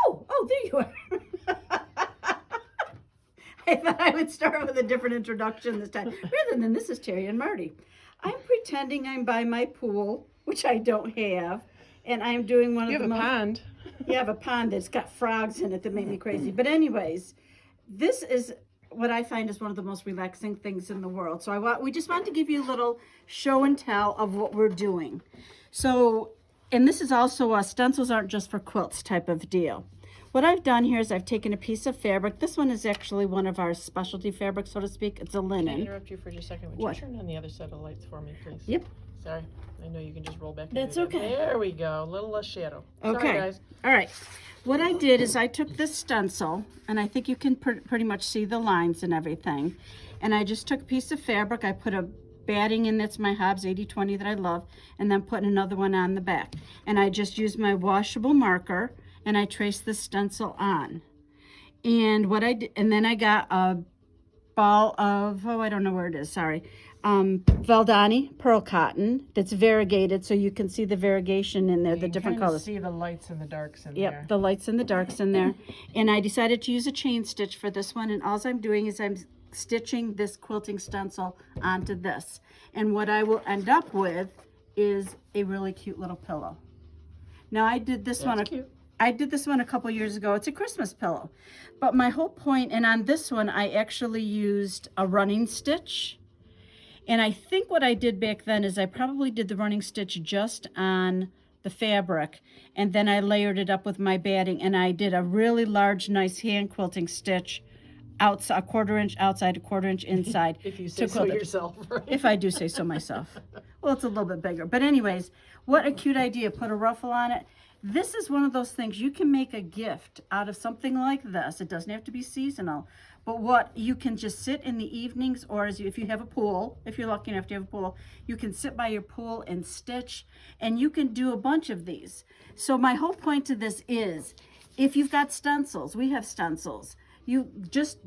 Oh, there you are. I thought I would start with a different introduction this time. Rather than this is Terry and Marty. I'm pretending I'm by my pool, which I don't have, and I'm doing one You of have the a pond. You have a pond that's got frogs in it that make me crazy. But anyways, this is what I find is one of the most relaxing things in the world. So we just wanted to give you a little show and tell of what we're doing. So, and this is also stencils aren't just for quilts type of deal. What I've done here is I've taken a piece of fabric. This one is actually one of our specialty fabrics, so to speak. It's a linen. Can I interrupt you for just a second? Would What? you turn on the other set of lights for me, please? Yep. Sorry. I know you can just roll back. That's and do okay. That. There we go. A little less shadow. Okay. Sorry, guys. All right. What I did is I took this stencil, and I think you can pretty much see the lines and everything. And I just took a piece of fabric. I put a batting in, that's my Hobbs 80/20 that I love, and then put another one on the back. And I just used my washable marker, and I traced the stencil on. And what I did, and then I got a ball of, I don't know where it is, sorry. Valdani Pearle cotton that's variegated, so you can see the variegation in there, the different colors. See the lights and the darks in there. Yep, the lights and the darks in there. And I decided to use a chain stitch for this one, and all I'm doing is I'm stitching this quilting stencil onto this. And what I will end up with is a really cute little pillow. Now I did this one. Cute. I did this one a couple years ago. It's a Christmas pillow. But my whole point, and on this one, I actually used a running stitch. And I think what I did back then is I probably did the running stitch just on the fabric, and then I layered it up with my batting, and I did a really large, nice hand quilting stitch, outside, a 1/4 inch outside, a 1/4 inch inside. If you say so yourself, right? If I do say so myself. Well, it's a little bit bigger. But anyways, what a cute idea. Put a ruffle on it. This is one of those things you can make a gift out of something like this. It doesn't have to be seasonal. But what you can just sit in the evenings, or if you have a pool, if you're lucky enough to have a pool, you can sit by your pool and stitch, and you can do a bunch of these. So my whole point to this is, if you've got stencils, we have stencils, you just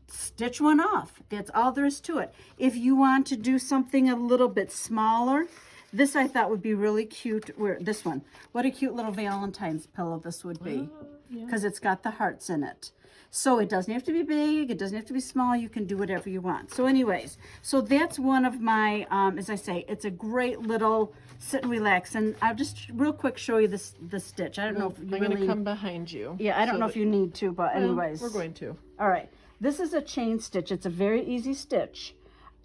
stitch one off. That's all there is to it. If you want to do something a little bit smaller, this I thought would be really cute. This one, what a cute little Valentine's pillow this would be, because it's got the hearts in it. So it doesn't have to be big, it doesn't have to be small, you can do whatever you want. So anyways, so that's one of my, as I say, it's a great little sit and relax. And I'll just real quick show you the stitch. I don't know if you I'm going to come behind you. Yeah, I don't know if you need to, but anyways. We're going to. All right, this is a chain stitch. It's a very easy stitch.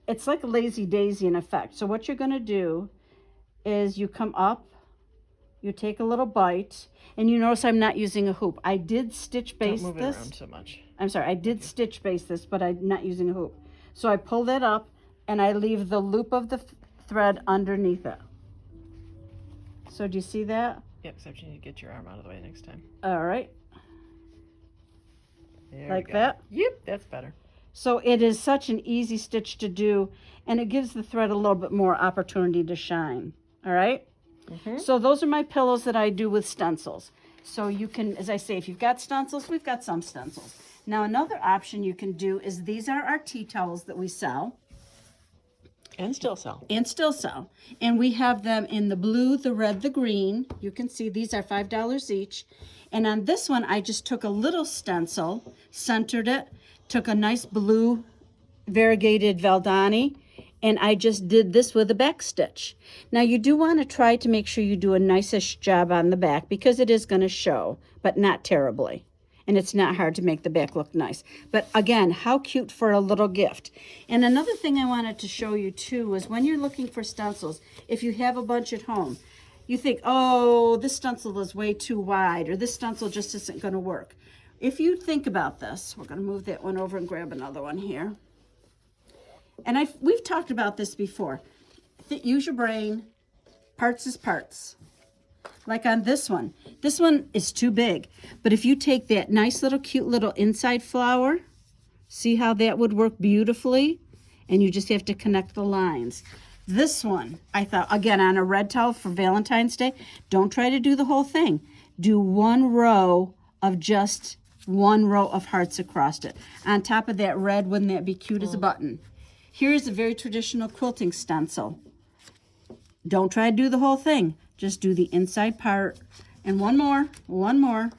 It's like a lazy daisy in effect. So what you're going to do is you come up, you take a little bite, and you notice I'm not using a hoop. I did stitch base Don't move this. it around so much. I'm sorry, I did stitch base this, but I'm not using a hoop. So I pull that up, and I leave the loop of the thread underneath it. So do you see that? Yep, except you need to get your arm out of the way next time. All right. There Like we go. that? Yep, that's better. So it is such an easy stitch to do, and it gives the thread a little bit more opportunity to shine. All right? So those are my pillows that I do with stencils. So you can, as I say, if you've got stencils, we've got some stencils. Now another option you can do is these are our tea towels that we sell. And still sell. And still sell. And we have them in the blue, the red, the green. You can see these are $5 each. And on this one, I just took a little stencil, centered it, took a nice blue variegated Valdani, and I just did this with a back stitch. Now you do want to try to make sure you do a nice-ish job on the back, because it is going to show, but not terribly. And it's not hard to make the back look nice. But again, how cute for a little gift. And another thing I wanted to show you too was when you're looking for stencils, if you have a bunch at home, you think, oh, this stencil is way too wide, or this stencil just isn't going to work. If you think about this, we're going to move that one over and grab another one here. And we've talked about this before. Use your brain. Parts is parts. Like on this one is too big. But if you take that nice little cute little inside flower, see how that would work beautifully? And you just have to connect the lines. This one, I thought, again, on a red towel for Valentine's Day, don't try to do the whole thing. Do one row of just one row of hearts across it. On top of that red, wouldn't that be cute as a button? Here's a very traditional quilting stencil. Don't try to do the whole thing. Just do the inside part. And one more.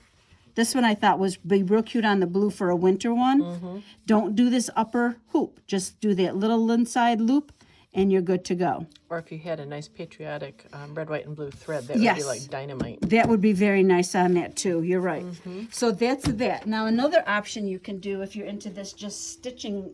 This one I thought was be real cute on the blue for a winter one. Don't do this upper hoop. Just do that little inside loop and you're good to go. Or if you had a nice patriotic red, white, and blue thread, that would be Yes. like dynamite. That would be very nice on that too. You're right. So that's that. Now another option you can do if you're into this just stitching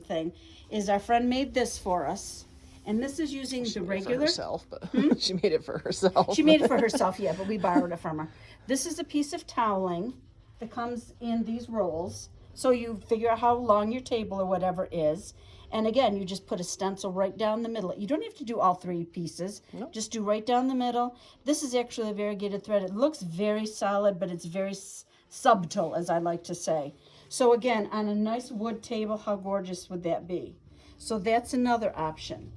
thing is our friend made this for us. And this is using the For regular. herself, but she made it for herself. She made it for herself, yeah, but we borrowed it from her. This is a piece of toweling that comes in these rolls. So you figure out how long your table or whatever is. And again, you just put a stencil right down the middle. You don't have to do all three pieces. Nope. Just do right down the middle. This is actually a variegated thread. It looks very solid, but it's very subtle, as I like to say. So again, on a nice wood table, how gorgeous would that be? So that's another option.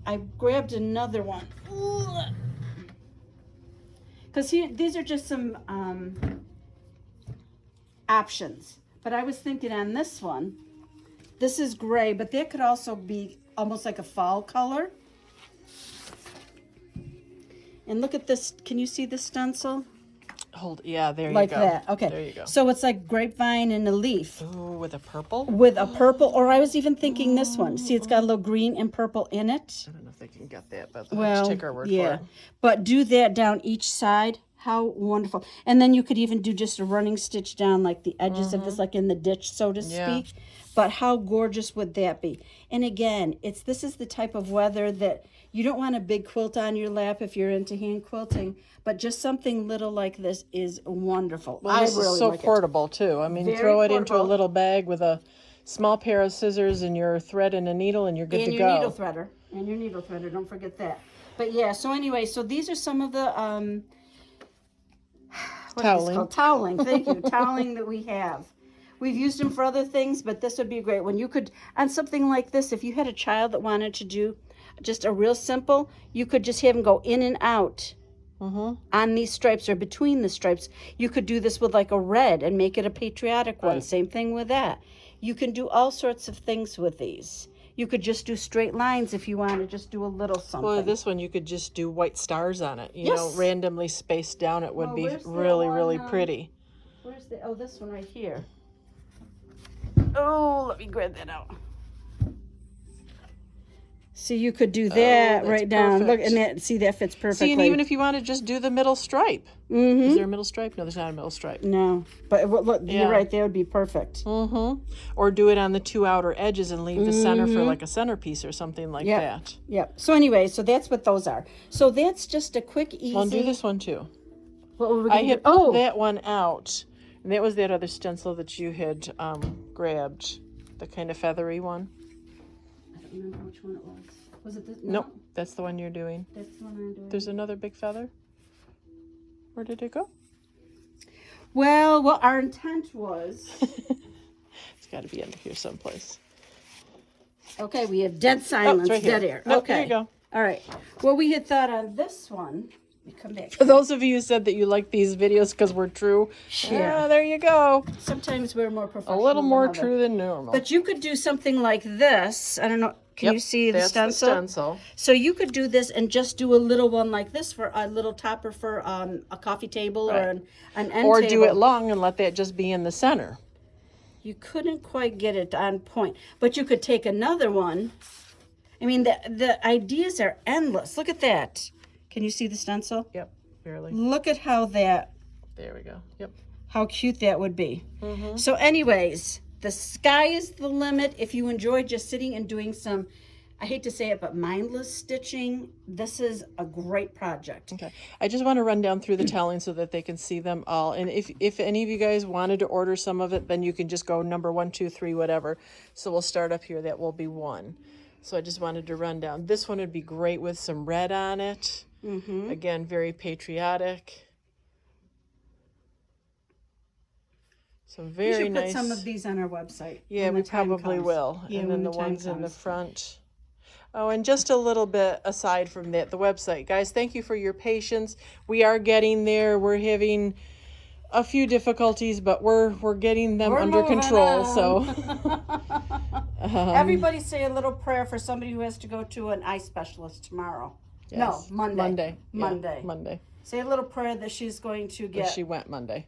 I grabbed another one. Because these are just some options. But I was thinking on this one, this is gray, but that could also be almost like a fall color. And look at this. Can you see the stencil? Yeah, there you Like go. that. Okay. There you go. So it's like grapevine and a leaf. Ooh, with a purple? With a purple, or I was even thinking this one. See, it's got a little green and purple in it. I don't know if they can get that, but Well, let's take our word yeah. for it. But do that down each side. How wonderful. And then you could even do just a running stitch down like the edges of this, like in the ditch, so to Yeah. speak. But how gorgeous would that be? And again, this is the type of weather that you don't want a big quilt on your lap if you're into hand quilting, but just something little like this is wonderful. Well, this is so like it. portable, too. I mean, Very throw it into a portable. little bag with a small pair of scissors and your thread and a needle, and you're good And to your go. needle threader. And your needle threader, don't forget that. But yeah, so anyway, so these are some of the what is this Toweling. called? Toweling, thank you. Toweling that we have. We've used them for other things, but this would be a great one. You could, on something like this, if you had a child that wanted to do just a real simple, you could just have them go in and out on these stripes or between the stripes. You could do this with like a red and make it a patriotic one. Right. Same thing with that. You can do all sorts of things with these. You could just do straight lines if you want to just do a little something. Well, this one you could just do white stars on it. You know, Yes. randomly spaced down. It would Well, be where's that really, one, really pretty. Where's the, oh, this one right here. Oh, let me grab that out. See, you could do that that's right down. Look, perfect. and that, see, that fits perfectly. See, and even if you want to just do the middle stripe. Is there a middle stripe? No, there's not a middle stripe. No, but look, Yeah. you're right, that would be perfect. Or do it on the two outer edges and leave the center for like a centerpiece or something like Yep. that. Yep. So anyway, so that's what those are. So that's just a quick, easy. Well, do this one too. What were we I gonna had do? pulled that one out, and that was that other stencil that you had grabbed, the kind of feathery one. I don't remember which one it was. Was it this? Nope, that's the one you're doing. That's the one I'm doing. There's another big feather. Where did it go? Well, what our intent was. It's got to be under here someplace. Okay, we have dead silence, right here. dead air. Nope, okay. there you go. All right. Well, we had thought on this one. Let me come back. For those of you who said that you like these videos because we're true, Yeah. there you go. Sometimes we're more A professional. little more than others. true than normal. But you could do something like this. I don't know. Can you see the that's stencil? The stencil. So you could do this and just do a little one like this for a little topper for a coffee table or an end Or table. do it long and let that just be in the center. You couldn't quite get it on point, but you could take another one. I mean, the ideas are endless. Look at that. Can you see the stencil? Yep, barely. Look at how There we go. Yep. how cute that would be. So anyways, the sky is the limit. If you enjoy just sitting and doing some, I hate to say it, but mindless stitching, this is a great project. Okay. I just want to run down through the toweling so that they can see them all. And if any of you guys wanted to order some of it, then you can just go number 1, 2, 3, whatever. So we'll start up here. That will be 1. So I just wanted to run down. This one would be great with some red on it. Again, very patriotic. Some very We should nice. put some of these on our website. Yeah, when we the time probably comes. will. Yeah, And when then the time ones in the comes. front. Oh, and just a little bit aside from that, the website. Guys, thank you for your patience. We are getting there. We're having a few difficulties, but we're getting them We're under moving control. on. So Everybody say a little prayer for somebody who has to go to an eye specialist tomorrow. yes. No, Monday. Monday. Yeah, Monday. Monday. Say a little prayer that she's going to But get. she went Monday.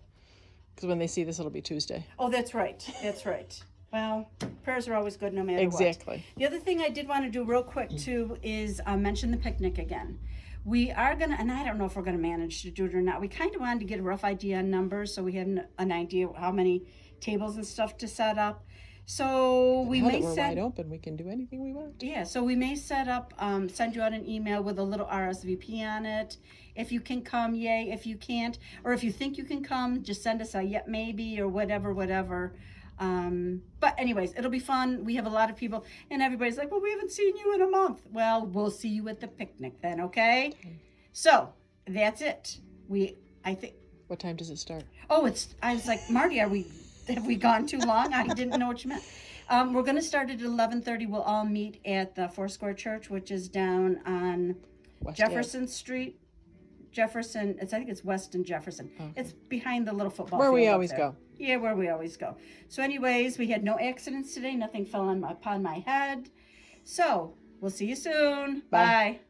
Because when they see this, it'll be Tuesday. Oh, that's right. That's right. Well, prayers are always good no matter what. Exactly. The other thing I did want to do real quick too is mention the picnic again. We are gonna, and I don't know if we're gonna manage to do it or not. We kind of wanted to get a rough idea on numbers, so we had an idea of how many tables and stuff to set up. So we Now may that we're set, wide open, we can do anything we want. yeah. So we may set up, send you out an email with a little RSVP on it. If you can come, yay. If you can't, or if you think you can come, just send us a yet maybe or whatever. But anyways, it'll be fun. We have a lot of people, and everybody's like, well, we haven't seen you in a month. Well, we'll see you at the picnic then, okay? So that's it. I think. What time does it start? Oh, I was like, Marty, have we gone too long? I didn't know what you meant. We're going to start at 11:30. We'll all meet at the Foursquare Church, which is down on West Jefferson Street. I think it's West and Jefferson. Okay. It's behind the little football Where field we up always there. go. Yeah, where we always go. So anyways, we had no accidents today. Nothing fell upon my head. So we'll see you soon. Bye. Bye.